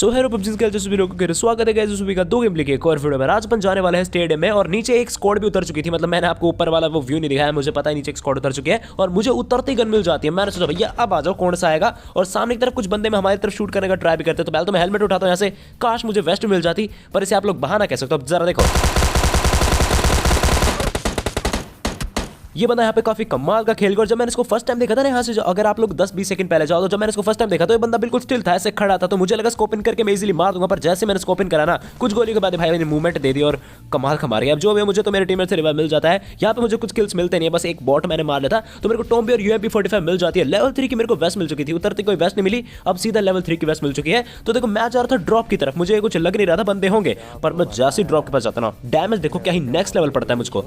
So hello PUBG के जैसे लोगों के स्वागत है गाइस सुबह का दो गेम प्ले के एक और वीडियो में। आज अपन जाने वाले हैं स्टेडियम में और नीचे एक स्क्वाड भी उतर चुकी थी। मतलब मैंने आपको ऊपर वाला वो व्यू नहीं दिखाया, मुझे पता है नीचे एक स्क्वाड उतर चुकी है और मुझे उतरती गन मिल जाती है। मैंने सोचा भैया अब आ जाओ कौन सा आएगा, और सामने की तरफ कुछ बंदे में हमारी तरफ शूट करने का ट्राई भी करते। तो पहले तो मैं हेलमेट उठाता हूँ यहाँ से, काश मुझे वेस्ट मिल जाती, पर इसे आप लोग बहाना कह सकते हो। अब जरा देखो ये बंदा यहाँ पे काफी कमाल का खेल कर, जब मैंने इसको फर्स्ट टाइम देखा था ना यहाँ से, अगर आप लोग 10-20 सेकंड पहले जाओ तो जब मैंने इसको फर्स्ट टाइम देखा तो ये बंदा बिल्कुल स्टिल था, ऐसे खड़ा था, तो मुझे लगा स्कोप इन करके मैं इजीली मार दूंगा। पर जैसे मैंने स्कोप इन करा ना, कुछ गोली के बाद भाई ने मूवमेंट दे दी और कमाल का मार गया। अब जो भी मुझे तो मेरे टीममेट से रिवाइव मिल जाता है। यहाँ पे मुझे कुछ किल्स मिलते नहीं है, बस एक बॉट मैंने मार लेता तो मेरे को टॉम्बी और यूएमपी 45 मिल जाती है। लेवल 3 की मेरे को वेस्ट मिल चुकी थी, उतरती कोई वेस्ट नहीं मिली, अब सीधा लेवल 3 की वेस्ट मिल चुकी है। तो देखो मैं जा रहा था ड्रॉप की तरफ, मुझे कुछ लग नहीं रहा था बंदे होंगे, पर मैं जैसे ड्रॉप के पास जाता ना, डैमेज देखो क्या ही नेक्स्ट लेवल पड़ता है मुझको।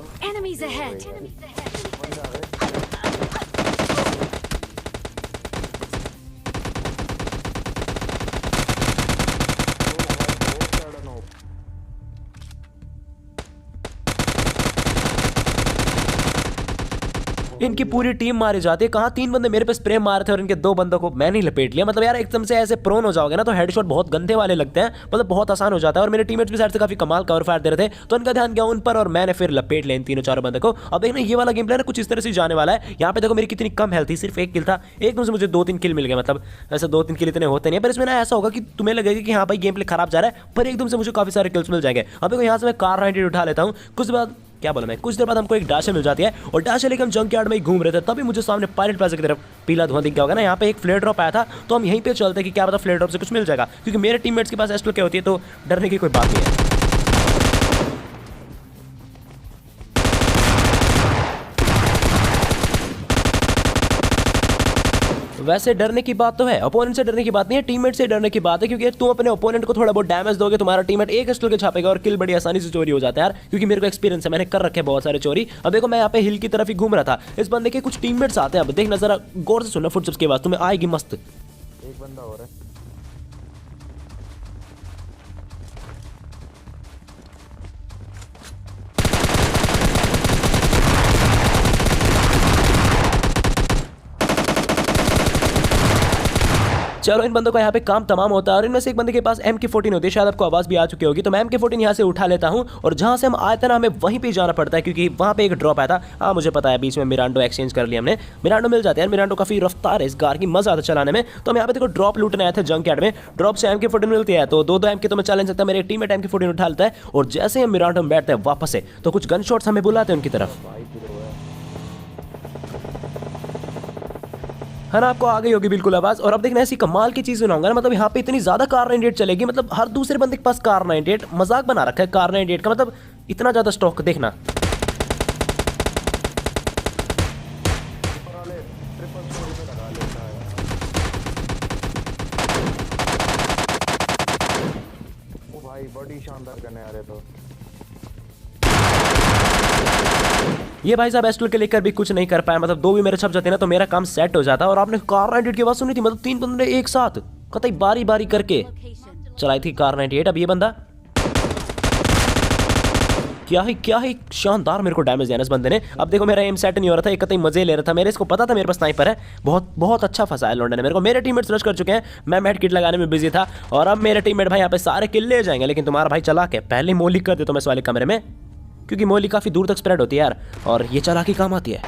इनकी पूरी टीम मारी जाती है। कहाँ 3 बंदे मेरे पे स्प्रे मारे थे और इनके 2 बंदों को मैंने ही लपेट लिया। मतलब यार एकदम से ऐसे प्रोन हो जाओगे ना तो हेडशॉट बहुत गंदे वाले लगते हैं, मतलब बहुत आसान हो जाता है। और मेरे टीममेट्स भी साइड से काफी कमाल कवर फायर दे रहे थे, तो इनका ध्यान गया उन पर और मैंने फिर लपेट लिया इन 3-4 बंदे को। अब देखना ये वाला गेम प्ले ना कुछ इस तरह से जाने वाला है। यहाँ पे देखो मेरी कितनी कम हेल्थ थी, सिर्फ 1 किल था, एकदम से मुझे 2-3 किल मिल गए। मतलब ऐसे 2-3 किल इतने होते नहीं, पर इसमें ना ऐसा होगा कि तुम्हें लगेगा कि हाँ भाई गेम प्ले खराब जा रहा है, पर एकदम से मुझे काफी सारे किल्स मिल जाएंगे। अब देखो यहाँ से मैं कार 90 उठा लेता हूँ, कुछ बाद क्या बोला मैं, कुछ देर बाद हमको एक डाशा मिल जाती है और डाशा लेकर हम जंक यार्ड में ही घूम रहे थे, तभी मुझे सामने पायरेट प्लाजा की तरफ पीला धुआं दिख गया होगा ना। यहाँ पे एक फ्लेयर ड्रॉप आया था, तो हम यहीं पे चलते हैं कि क्या पता फ्लेयर ड्रॉप से कुछ मिल जाएगा, क्योंकि मेरे टीममेट्स के पास एस्टल क्या होती है, तो डरने की कोई बात नहीं है। वैसे डरने की बात तो है, ओपोनेंट से डरने की बात नहीं है, टीममेट से डरने की बात है, क्योंकि तुम अपने ओपोनेंट को थोड़ा बहुत डैमेज दोगे, तुम्हारा टीममेट एक एस्टल के छापेगा और किल बड़ी आसानी से चोरी हो जाता है यार, क्योंकि मेरे को एक्सपीरियंस है, मैंने कर रखे बहुत सारे चोरी। अब देखो मैं यहाँ पे हिल की तरफ ही घूम रहा था, इस बंदे के कुछ टीममेट्स आते हैं। अब देखना जरा गौर से सुनना, फुटस्टेप्स की आवाज तुम्हें आएगी मस्त। एक बंदा और है। चलो इन बंदों का यहाँ पे काम तमाम होता है और इनमें से एक बंदे के पास MK14 होती है, शायद आपको आवाज भी आ चुकी होगी। तो मैं MK14 यहाँ से उठा लेता हूँ और जहाँ से हम आए थे ना हमें वहीं पे जाना पड़ता है, क्योंकि वहाँ पे एक ड्रॉप आया था। हाँ मुझे पता है, बीच में मिरांडो एक्सचेंज कर लिया हमने, मिरांडो मिल जाते हैं। मिरांडो काफी रफ्तार है इस कार की, मजा आता है चलाने में। तो हम यहाँ पे देखो ड्रॉप लूटने आए थे जंक यार्ड में, ड्रॉप से MK14 मिलती है, तो 2-2 MK तो मैं चला नहीं सकता, मेरे टीममेट MK14 उठा लेता है और जैसे हम मिरांडो में बैठते हैं वापस से, तो कुछ गन शॉट्स हमें बुलाते हैं उनकी तरफ। है ना, आपको आ गई होगी बिल्कुल आवाज। और अब देखना ऐसी कमाल की चीज सुनाऊंगा ना, मतलब यहाँ पे इतनी ज्यादा कार 98 चलेगी, मतलब हर दूसरे बंदे के पास कार 98, मजाक बना रखा है कार 98 का, मतलब इतना ज्यादा स्टॉक देखना। ओ भाई बड़ी शानदार करने आ रहे तो ये भाई साहब एस्टल के लेकर भी कुछ नहीं कर पाया, मतलब 2 भी मेरे छप जाते ना तो मेरा काम सेट हो जाता। और आपने कार 98 की बात सुनी थी, मतलब 3 बंदे एक साथ कतई बारी बारी करके चलाई थी कार 98। अब ये बंदा क्या ही शानदार मेरे को डैमेज दिया इस बंदे ने। अब देखो मेरा एम सेट नहीं हो रहा था, एक कतई मजे ले रहा था मेरे, इसको पता था मेरे पास स्नाइपर है, बहुत अच्छा फंसाया लौंडे ने मेरे को। मेरे टीममेट्स रश कर चुके हैं, मैं मेड किट लगाने में बिजी था और अब मेरे टीममेट भाई यहाँ पे सारे किल ले जाएंगे, लेकिन तुम्हारा भाई चला के पहले मोली कर देता हूं मैं इस वाले कमरे में, क्योंकि मोली काफी दूर तक स्प्रेड होती है यार, और ये चालाकी काम आती है।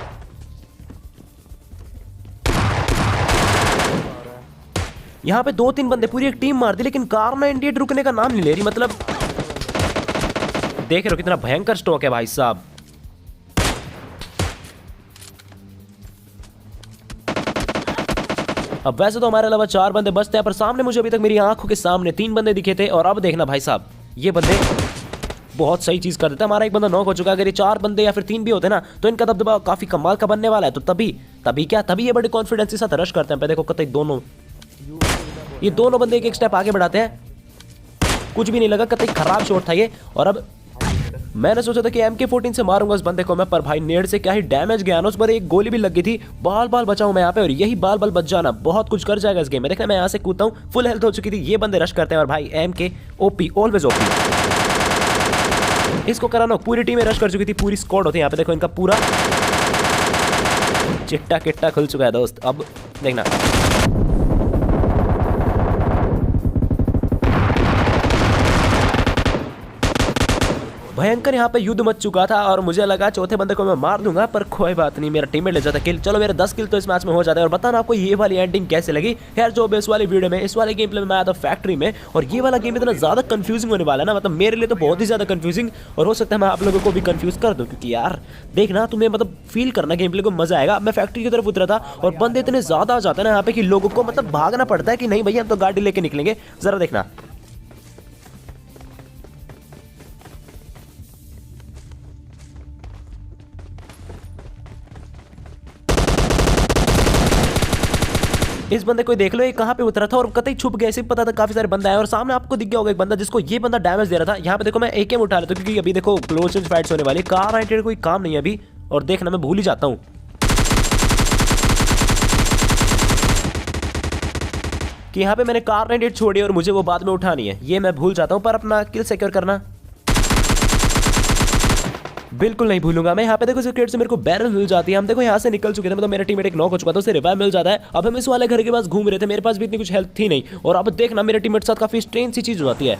यहाँ पे 2-3 बंदे पूरी एक टीम मार दी, लेकिन कार 98 रुकने का नाम नहीं ले रही। मतलब देख रहे हो कितना भयंकर स्टॉक है भाई साहब। अब वैसे तो हमारे अलावा 4 बंदे बचते हैं, पर सामने मुझे अभी तक मेरी आंखों के सामने 3 बंदे दिखे थे। और अब देखना भाई साहब, ये बंदे बहुत सही चीज कर देता है। हमारा एक बंदा नॉक हो चुका है, अगर ये 4 बंदे या फिर 3 भी होते ना तो इनका दबदबा काफी कमाल का बनने वाला है। तो तभी ये बड़े कॉन्फिडेंस के साथ रश करते हैं। देखो कतई ये दोनों बंदे एक स्टेप आगे बढ़ाते हैं, कुछ भी नहीं लगा, कतई खराब शॉट था ये। और अब मैंने सोचा था कि MK14 से मारूंगा उस बंदे को मैं, पर भाई नेड से क्या ही डैमेज गया ना, उस पर एक गोली भी लग गई थी। बाल बचाऊं मैं यहाँ पे, और यही बाल बच जाना बहुत कुछ कर जाएगा इस गेम में। देखना मैं यहाँ से कूदता हूँ, फुल हेल्थ हो चुकी थी, ये बंदे रश करते हैं और भाई MK OP ऑलवेज OP। इसको कराना, पूरी टीम रश कर चुकी थी, पूरी स्क्वाड होती है यहाँ पे। देखो इनका पूरा चिट्टा किट्टा खुल चुका है दोस्त। अब देखना भयंकर यहाँ पे युद्ध मच चुका था और मुझे लगा चौथे बंदे को मैं मार दूंगा, पर कोई बात नहीं, मेरा टीममेट ले जाता किल। चलो मेरे 10 किल तो इस मैच में हो जाता है। और बताना आपको ये वाली एंडिंग कैसे लगी यार। जो इस वाली वीडियो में, इस वाले गेम प्ले में मैं आया था फैक्ट्री में, और ये वाला गेम इतना ज्यादा कंफ्यूजिंग होने वाला है ना, मतलब मेरे लिए तो बहुत ही ज्यादा कंफ्यूजिंग, और हो सकता है मैं आप लोगों को भी कंफ्यूज कर दूं, क्योंकि यार देखना तुम्हें मतलब फील करना गेम प्ले को, मजा आएगा। मैं फैक्ट्री की तरफ उतरा था और बंदे इतने ज्यादा आ जाते हैं ना यहाँ पे कि लोगों को मतलब भागना पड़ता है कि नहीं भैया हम तो गाड़ी लेके निकलेंगे। जरा देखना, इस बंदे को देख लो, ये कहां पे उतरा था और कतई छुप गया, सिर्फ पता था काफी सारे बंदा है। और सामने आपको दिख गया होगा एक बंदा जिसको ये बंदा डैमेज दे रहा था। यहाँ पे देखो मैं एकेएम उठा लेता हूं, क्योंकि अभी देखो क्लोज रेंज फाइट्स होने वाली, कार राइटेड कोई काम नहीं है अभी। और देखना मैं भूल ही जाता हूँ कि यहाँ पे मैंने कार राइटेड छोड़ी और मुझे वो बाद में उठानी है, ये मैं भूल जाता हूँ। पर अपना किल सिक्योर करना बिल्कुल नहीं भूलूंगा मैं। यहाँ पे देखो क्रेट से मेरे को बैरल मिल जाती है। हम देखो यहाँ से निकल चुके थे, मतलब मेरा टीममेट एक नॉक हो चुका था, उसे रिवाइव मिल जाता है। अब हम इस वाले घर के पास घूम रहे थे, मेरे पास भी इतनी कुछ हेल्थ थी नहीं। और अब देखना मेरे टीममेट के साथ काफी स्ट्रेंज सी चीज हो जाती है।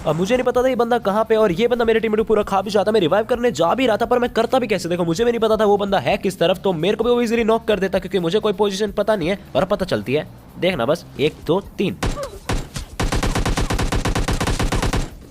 अब मुझे नहीं पता था ये बंदा कहाँ पे, और ये बंदा मेरे टीममेट को पूरा खा भी जाता। मैं रिवाइव करने जा भी रहा था, पर मैं करता भी कैसे, देखो मुझे भी नहीं पता था वो बंदा है किस तरफ, तो मेरे को भी वो इजीली नॉक कर देता, क्योंकि मुझे कोई पोजीशन पता नहीं है। और पता चलती है, देखना बस 1 2 3।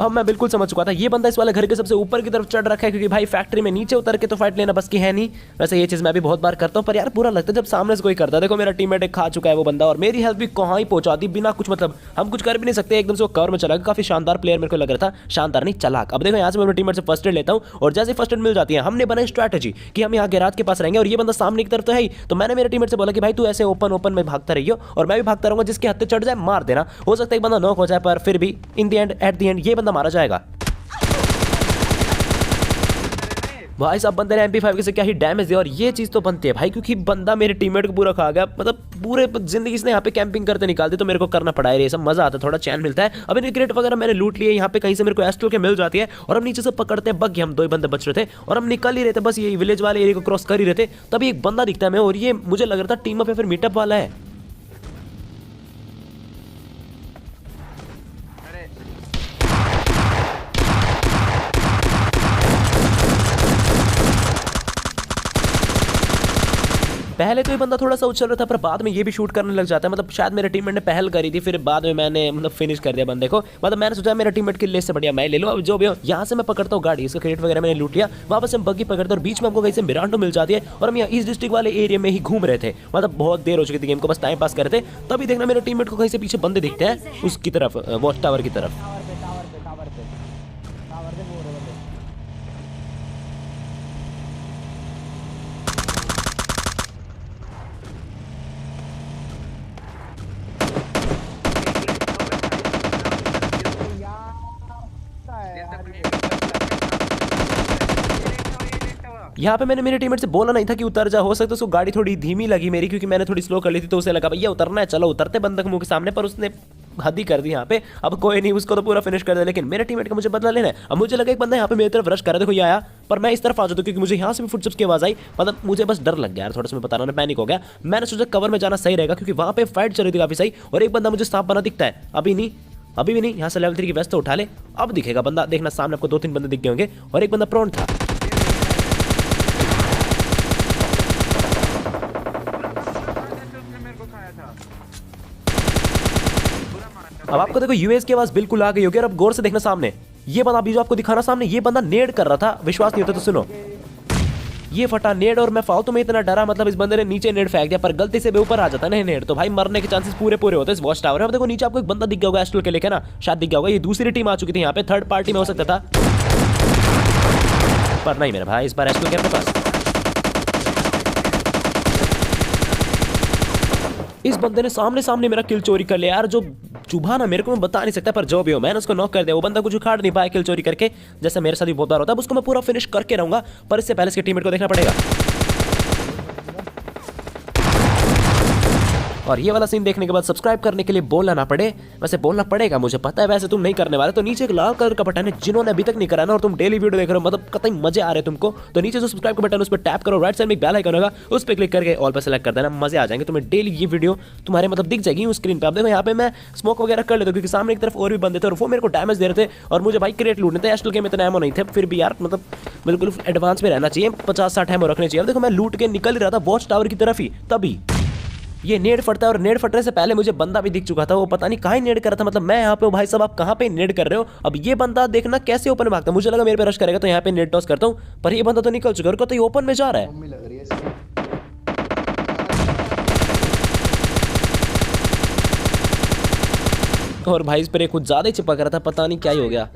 अब मैं बिल्कुल समझ चुका था, ये बंदा इस वाले घर के सबसे ऊपर की तरफ चढ़ रखा है, क्योंकि भाई फैक्ट्री में नीचे उतर के तो फाइट लेना बस की है नहीं। वैसे ये चीज मैं भी बहुत बार करता हूँ, पर यार बुरा लगता है जब सामने से कोई करता है। देखो मेरा टीममेट खा चुका है वो बंदा, और मेरी हेल्थ भी कहाँ ही पहुंचा दी बिना कुछ, मतलब हम कुछ कर भी नहीं सकते। एकदम से वो कवर में चला गया। काफी शानदार प्लेयर मेरे को लग रहा था, शानदार नहीं चालाक। अब देखो यहाँ से मैं अपने टीममेट से फर्स्ट एड लेता हूँ, और जैसे फर्स्ट एड मिल जाती है, हमने बनाई स्ट्रैटेजी कि हम यहाँ गैराज के पास रहेंगे, और ये बंदा सामने की तरफ तो है ही। तो मैंने मेरे टीममेट से बोला कि भाई तू ऐसे ओपन में भागता रहियो, और मैं भी भागता रहूंगा, जिसके हत्थे चढ़ जाए मार देना। हो सकता है एक बंदा नॉक हो जाए, पर फिर भी in the end, at the end ये बंदा मारा जाएगा। भाई साहब बंदे ने MP5 से क्या ही डैमेज दिया, और ये चीज तो बनती है भाई, क्योंकि बंदा मेरे टीममेट को पूरा खा गया। मतलब पूरे जिंदगी इसने यहाँ पे कैंपिंग करते निकाल दी, तो मेरे को करना पड़ा है ये सब। मजा आता है, थोड़ा चैन मिलता है। अब इनके क्रेट वगैरह मैंने लूट लिए। यहाँ पे कहीं से मेरे को एस्ट्रो के मिल जाती है, और हम नीचे से पकड़ते हैं बग। हम 2 ही बंदे बच रहे थे और हम निकल ही रहे थे, बस ये विलेज वाले एरिया को क्रॉस कर ही रहे थे, तभी एक बंदा दिखता है मैं, और ये मुझे लग रहा था टीम अप या फिर मीटअप वाला है। पहले तो ये बंदा थोड़ा सा उछल रहा था, पर बाद में ये भी शूट करने लग जाता है। मतलब शायद मेरे टीममेट ने पहल करी थी, फिर बाद में मैंने मतलब फिनिश कर दिया बंदे को। मतलब मैंने सोचा मेरा टीममेट की लिस्ट से बढ़िया मैं ले लूं। अब जो भी हो, यहाँ से मैं पकड़ता हूँ गाड़ी, इसका क्रेट वगैरह मैंने लूट लिया। वापस हम बग्गी पकड़ते, और बीच में हमको कहीं से मिरांडो मिल जाती है, और हम यहाँ ईस्ट डिस्ट्रिक्ट वाले एरिया में ही घूम रहे थे। मतलब बहुत देर हो चुकी थी गेम को, बस टाइम पास कर रहे थे। तभी देखना मेरे टीममेट को कहीं से पीछे बंदे दिखते हैं, उसकी तरफ, वॉच टावर की तरफ। यहाँ पे मैंने मेरे टीममेट से बोला नहीं था कि उतर जा, हो सकता है उसको गाड़ी थोड़ी धीमी लगी मेरी, क्योंकि मैंने थोड़ी स्लो कर ली थी, तो उसे लगा भैया उतरना है, चलो उतरते बंदक मुंह के सामने, पर उसने हद ही कर दी यहाँ पे। अब कोई नहीं, उसको तो पूरा फिनिश कर दिया, लेकिन मेरे टीममेट का मुझे बदला लेना है। अब मुझे लगा एक बंदा यहाँ पे मेरी तरफ रश कर रहा, देखो ये आया, पर मैं इस तरफ आ जाता हूँ, क्योंकि मुझे यहाँ से भी फुटस्टेप्स की आवाज आई। मतलब मुझे बस डर लग गया यार, थोड़ा सा मैं बता रहा हूँ, पैनिक हो गया। मैंने सोचा कवर में जाना सही रहेगा, क्योंकि वहाँ पे फाइट चल रही थी काफी सही, और एक बंदा मुझे सांप बना दिखता है। अभी नहीं, अभी भी नहीं। यहाँ से लेवल 3 की वेस्ट तो उठा ले, अब दिखेगा बंदा। देखना सामने आपको 2-3 बंदे दिख गए होंगे, और एक बंदा प्रोन था। अब आपको देखो यूएस की आवाज बिल्कुल आ गई होगी, और अब गौर से देखना सामने ये बंदा, अभी जो आपको दिखाना सामने, ये बंदा नेड कर रहा था। विश्वास नहीं होता तो सुनो, ये फटा नेड, और मैं फालतू में इतना डरा। मतलब इस बंदे ने नीचे नेड फेंक दिया, पर गलती से भी ऊपर आ जाता है नेड, तो भाई मरने के चांसेस पूरे होते हैं इस वॉच टावर में। अब देखो नीचे आपको एक बंदा दिख गया होगा एस्ट्रल के लेके ना, शायद दिख गया होगा। ये दूसरी टीम आ चुकी थी यहाँ पे, थर्ड पार्टी में हो सकता था, पर नहीं मेरा भाई, इस बार एस्ट्रल के अपने पास। इस बंदे ने सामने मेरा किल चोरी कर लिया यार। जो चुभा ना मेरे को, मैं बता नहीं सकता, पर जो भी हो मैंने उसको नॉक कर दिया। वो बंदा कुछ उखाड़ नहीं पाया किल चोरी करके, जैसे मेरे साथ भी बहुत बार होता है। अब उसको मैं पूरा फिनिश करके रहूंगा, पर इससे पहले इसके टीममेट को देखना पड़ेगा। और ये वाला सीन देखने के बाद सब्सक्राइब करने के लिए बोलना ना पड़े, वैसे बोलना पड़ेगा मुझे पता है, वैसे तुम नहीं करने वाले, तो नीचे एक लाल कलर का बटन है, जिन्होंने अभी तक नहीं करा ना और तुम डेली वीडियो देख रहे हो, मतलब कतई मजे आ रहे हैं तुमको, तो नीचे जो सब्सक्राइब का बटन उस पर टैप करो, राइट साइड में एक बेल आइकन होगा, उस पर क्लिक करके ऑल पर सेलेक्ट कर देना, मजे आ जाएंगे तुम्हें, डेली ये वीडियो तुम्हारे मतलब दिख जाएगी उस स्क्रीन पे। अब देखो यहाँ पे मैं स्मोक वगैरह कर लेता हूँ क्योंकि सामने एक तरफ और भी बंदे थे और वो मेरे को डैमेज दे रहे थे और मुझे भाई क्रेट लूटने थे। एस्टल गेम में इतना एमो नहीं थे, फिर भी यार मतलब बिल्कुल एडवांस में रहना चाहिए, 50-60 एमो रखने चाहिए। अब देखो मैं लूट के निकल ही रहा था वॉच टावर की तरफ ही, तभी ये नेड फटता है और नेड फटने से पहले मुझे बंदा भी दिख चुका था, वो पता नहीं कहाँ नेड कर रहा था, मतलब मैं यहाँ पे हूँ भाई साहब, आप कहाँ पे नेड कर रहे हो। अब ये बंदा देखना कैसे ओपन में भागता है, मुझे लगा मेरे पे रश करेगा तो यहाँ पे नेड टॉस करता हूँ, पर ये बंदा तो निकल चुका है और तो ये ओपन में जा रहा है। मम्मी लग रही है इसकी। और भाई इस पर कुछ ज्यादा ही चिपक रहा था, पता नहीं क्या ही हो गया।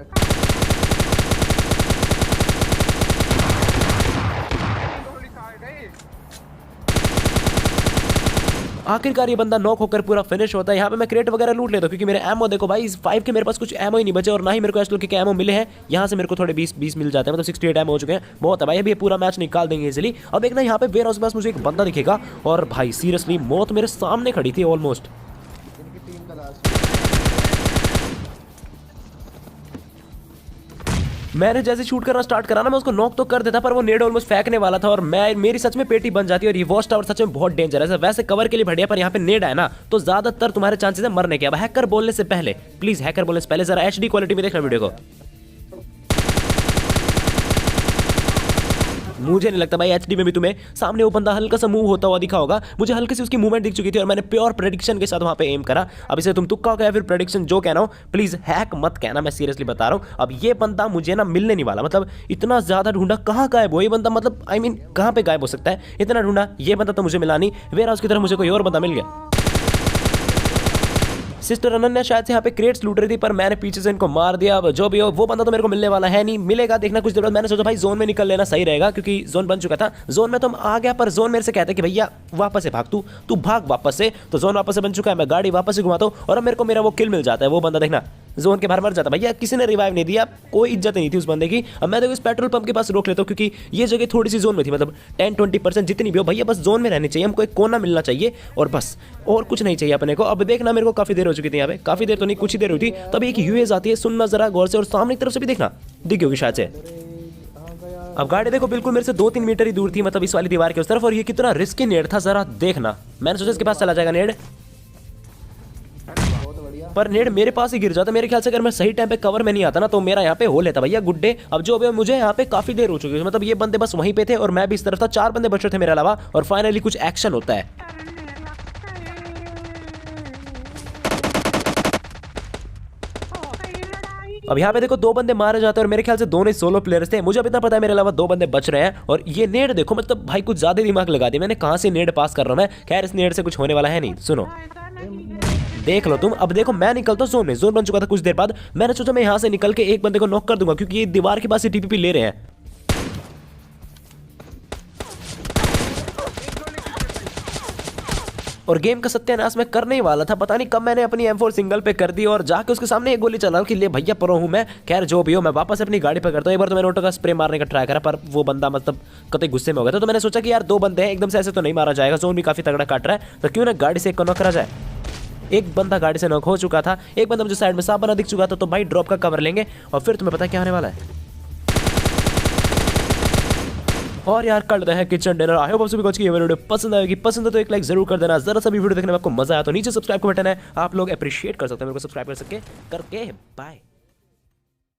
आखिरकार ये बंदा नॉक होकर पूरा फिनिश होता है। यहाँ पे मैं क्रेट वगैरह लूट लेता हूँ क्योंकि मेरे एमो देखो भाई, इस 5 के मेरे पास कुछ एमो ही नहीं बचे और ना ही मेरे को एस्टल के एमो मिले हैं। यहाँ से मेरे को थोड़े 20 मिल जाते हैं, मतलब 68 एमो हो चुके हैं, बहुत है भाई, अभी ये पूरा मैच निकाल देंगे इजीली। अब एक ना यहाँ पे वेयर हाउस के पास मुझे एक बंदा दिखेगा और भाई सीरियसली मौत मेरे सामने खड़ी थी ऑलमोस्ट। इनकी टीम का लास्ट मैंने जैसे शूट करना स्टार्ट करा ना, मैं उसको नॉक तो कर देता पर वो नेड ऑलमोस्ट फेंकने वाला था और मेरी सच में पेटी बन जाती है। और ये वॉच टावर सच में बहुत डेंजरस है, वैसे कवर के लिए बढ़िया, पर यहाँ पे नेड है ना तो ज्यादातर तुम्हारे चांसेस है मरने के। अब हैकर बोलने से पहले प्लीज, हैकर बोलने से पहले जरा HD क्वालिटी में देखना वीडियो को। मुझे नहीं लगता भाई HD में भी तुम्हें सामने वो बंदा हल्का सा मूव होता हुआ दिखा होगा, मुझे हल्की सी उसकी मूवमेंट दिख चुकी थी और मैंने प्योर प्रेडिक्शन के साथ वहां पे एम करा। अब इसे तुम तुक्का कहा फिर प्रेडिक्शन जो कहना हो, प्लीज हैक मत कहना, मैं सीरियसली बता रहा हूं। अब ये बंदा मुझे ना मिलने नहीं वाला, मतलब इतना ज्यादा ढूंढा, कहाँ गायब हो ये बंदा, मतलब आई मीन कहाँ पे गायब हो सकता है, इतना ढूंढा ये बंदा तो मुझे मिला नहीं। वेयर हाउस की तरफ मुझे कोई और बंदा मिल गया। सिस्टर अनन्या शायद से यहाँ पे क्रेट्स लूट रही थी पर मैंने पीछे से इनको मार दिया। अब जो भी हो वो बंदा तो मेरे को मिलने वाला है नहीं, मिलेगा देखना कुछ देर बाद। मैंने सोचा भाई जोन में निकल लेना सही रहेगा क्योंकि जोन बन चुका था। जोन में तो आ गया पर जोन मेरे से कहते कि भैया वापस से भाग, तू भाग वापस से। तो जोन वापस से बन चुका है, मैं गाड़ी वापस से घुमाता हूँ और अब मेरे को मेरा वो किल मिल जाता है। वो बंदा देखना जोन के बाहर मर जाता, भैया किसी ने रिवाइव नहीं दिया, कोई इज्जत नहीं थी उस बंदे की। अब मैं देखो इस पेट्रोल पंप के पास रोक लेता हूँ क्योंकि ये जगह थोड़ी सी जोन में थी, मतलब 10-20% जितनी भी हो भैया बस जोन में रहनी चाहिए, हमको एक कोना मिलना चाहिए और बस और कुछ नहीं चाहिए अपने को। अब देखना मेरे को काफी देर हो चुकी थी यहाँ पे, काफी देर तो नहीं कुछ ही देर हुई थी, तब एक यूएस आती है, सुनना जरा गौर से और सामने की तरफ से भी देखना दिखी होगी शायद से। अब गाड़ी देखो बिल्कुल मेरे से 2-3 मीटर ही दूर थी, मतलब इस वाली दीवार के उस तरफ, और ये कितना रिस्की नेड था जरा देखना। मैंने सोचा इसके पास चला जाएगा नेड, पर नेड मेरे पास ही गिर जाता। मेरे ख्याल से अगर मैं सही टाइम पे कवर में नहीं आता ना तो मेरा यहाँ पे हो लेता भैया गुड डे। अब जो मुझे यहाँ पे काफी देर हो चुकी है, मतलब ये बंदे बस वहीं पे थे और मैं भी इस तरफ था, 4 बंदे बच रहे थे मेरे अलावा और फाइनली कुछ एक्शन होता है। अब यहाँ पे देखो 2 बंदे मारे जाते हैं और मेरे ख्याल से दोनों सोलो प्लेयर्स थे, मुझे अब इतना पता है मेरे अलावा 2 बंदे बच रहे हैं। और ये नेड देखो, मतलब भाई कुछ ज्यादा दिमाग लगा दिया मैंने, कहाँ से नेड पास कर रहा हूँ मैं। खैर इस नेड से कुछ होने वाला है नहीं, सुनो देख लो तुम। अब देखो मैं निकलता हूँ जोन में, जोन बन चुका था कुछ देर बाद। मैंने सोचा मैं यहाँ से निकल के एक बंदे को नॉक कर दूंगा क्योंकि ये दीवार के पास से TPP ले रहे हैं। और गेम का सत्यानाश मैं करने ही वाला था, पता नहीं कब मैंने अपनी M4 सिंगल पे कर दी और जाके उसके सामने एक गोली चला कि ले भैया प्रो हूं मैं। खैर जो भी हो मैं वापस अपनी गाड़ी पे करता हूँ। एक बार तो मैंने ऑटो का स्प्रे मारने का ट्राई करा पर वो बंदा मतलब कतई गुस्से में हो गया था, तो मैंने सोचा कि यार 2 बंदे हैं एकदम से ऐसे तो नहीं मारा जाएगा, जोन भी काफी तगड़ा काट रहा है, तो क्यों ना गाड़ी से एक को नॉक करा जाए। एक बंदा गाड़ी से नॉक हो चुका था, एक बंदा मुझे साइड में साफ बना दिख चुका था, तो भाई ड्रॉप का कवर लेंगे और फिर तुम्हें पता क्या आने वाला है। और यार कर है किचन डिनर। आई होप आप सभी को आज की ये वीडियो पसंद आएगी, पसंद है तो एक लाइक जरूर कर देना। जरा सा भी वीडियो देखने में आपको मजा आया तो नीचे सब्सक्राइब का बटन है, आप लोग अप्रिशिएट कर सकते हैं मेरे को सब्सक्राइब कर सके करके। बाय।